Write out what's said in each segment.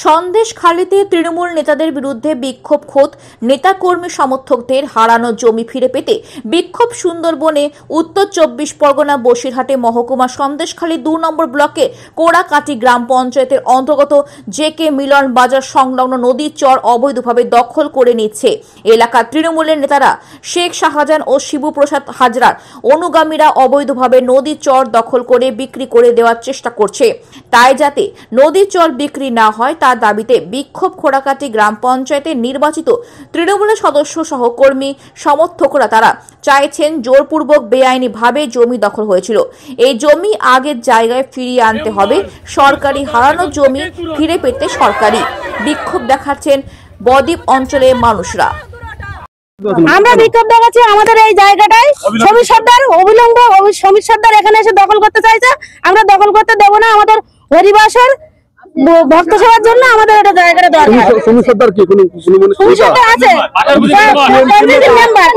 সন্দেশখালীতে তৃণমূল নেতাদের বিরুদ্ধে বিক্ষোভ খোদ নেতাকর্মী সমর্থকদের হারানো জমি ফিরে পেতে বিক্ষোভ সুন্দরবনে উত্তর 24 পরগনা বসিরহাটে মহকুমা সন্দেশখালী 2 নম্বর ব্লকে কোড়াকাটি গ্রাম পঞ্চায়েতের অন্তর্গত জেকে মিলন বাজার সংলগ্ন নদীর চর অবৈধভাবে দখল করে নিচ্ছে। এলাকার তৃণমূলের নেতারা শেখ শাহজাহান ও শিবপ্রসাদ হাজরার অনুগামীরা অবৈধভাবে নদীর চর দখল করে বিক্রি করে দেওয়ার চেষ্টা করছে। তাই যাতে নদীর চর বিক্রি না হয় তার দাবিতে বিক্ষোভ কোড়াকাটি গ্রাম পঞ্চায়েতের নির্বাচিত তৃণমূলের সদস্য সহকর্মী সমর্থকরা তারা চাইছেন জোরপূর্বক বেআইনিভাবে জমি দখল হয়েছিল এই জমি আগের জায়গায় ফিরিয়ে আনতে হবে, সরকারি হারানো জমি ফিরে পেতে সরকারি বিক্ষোভ দেখাচ্ছেন বদ্বীপ অঞ্চলের মানুষরা। আমরা বিক্ষোভ দেখাচ্ছি আমাদের এই জায়গাটায় সমীর সর্দার অবিলম্ব সমীর সর্দার এখানে এসে দখল করতে চাইছে, আমরা দখল করতে দেব না। আমাদের হরিবাসর ভক্ত সেবার জন্য আমাদের এটা জায়গাটা দরকার। সমীর সর্দার কি কোনো সমীর সর্দার আছে মেম্বার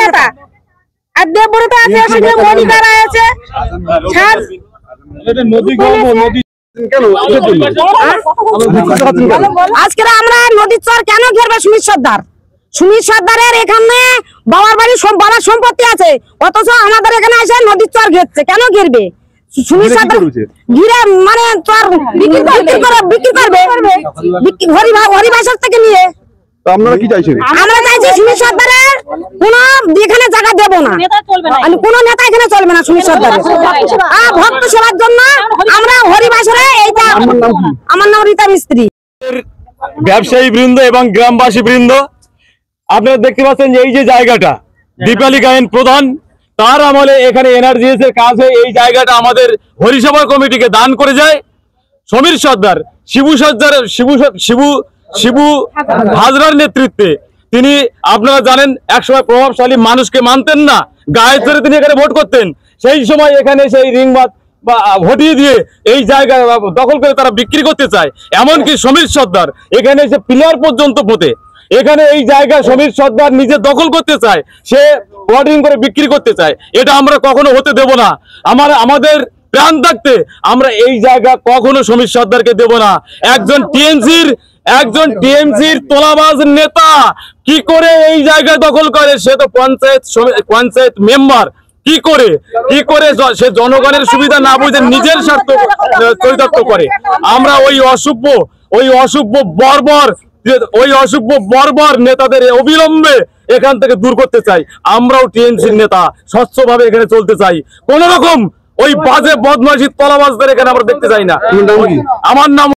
নেতা আর দেবব্রত আছে, সেখানে মনিকারা আছে। আজকে আমরা নদীর চর কেন ঘেরবে সমীর সর্দার? সমীর সর্দারের এখানে বাবার বাড়ি বাবার সম্পত্তি আছে, অথচ আমাদের এখানে এসে নদীর চর ঘেরছে। কেন ঘেরবে? সমীর সর্দার ঘিরে মানে চর বিক্রি করবে হরিবাসর থেকে নিয়ে। আপনারা কি চাইছেন? আমরা চাইছি সমীর সর্দারের কোন এখানে জায়গা দেব না, কোন নেতা এখানে চলবে না। সমীর সর্দারের ভক্ত সেবার জন্য আমরা হরিবাসরে এইটা। আমার নাম রীতা মিস্ত্রি। ব্যবসায়ী বৃন্দ এবং গ্রামবাসী বৃন্দ, আপনারা দেখতে পাচ্ছেন যে এই যে জায়গাটা দীপালি গায়েন প্রধান তার আমলে এখানে এনআরজিএস এর কাজ হয়ে এই জায়গাটা আমাদের হরিসভা কমিটিকে দান করে যায়। সমীর সর্দার শিবু হাজরার নেতৃত্বে তিনি, আপনারা জানেন, একসময় প্রভাবশালী মানুষকে মানতেন না, গায়ে ধরে তিনি এখানে ভোট করতেন। সেই সময় এখানে সেই রিংবাদ বা হটিয়ে দিয়ে এই জায়গা দখল করে তারা বিক্রি করতে চায়। এমনকি সমীর সর্দার এখানে এসে প্লেয়ার পর্যন্ত পোতে এখানে এই জায়গা সমীর সর্দার নিজে দখল করতে চায়, সে বর্ডিং করে বিক্রি করতে চায়। এটা আমরা কখনো হতে দেব না। আমাদের প্রাণ থাকতে আমরা এই জায়গা কখনো সমীর সর্দারকে দেব না। একজন টিএমসির তোলাবাজ নেতা কি করে এই জায়গা দখল করে? সে তো পঞ্চায়েত মেম্বার। কি করে সে জনগণের সুবিধা না বুঝে নিজের স্বার্থ চরিতার্থ করে। আমরা ওই অসভ্য বর্বর নেতাদের অবিলম্বে এখান থেকে দূর করতে চাই। আমরাও টিএমসির নেতা, স্বচ্ছভাবে এখানে চলতে চাই। কোন রকম ওই বাজে বদমাশি তলাবাজদের এখানে আমরা দেখতে চাই না। আমার নাম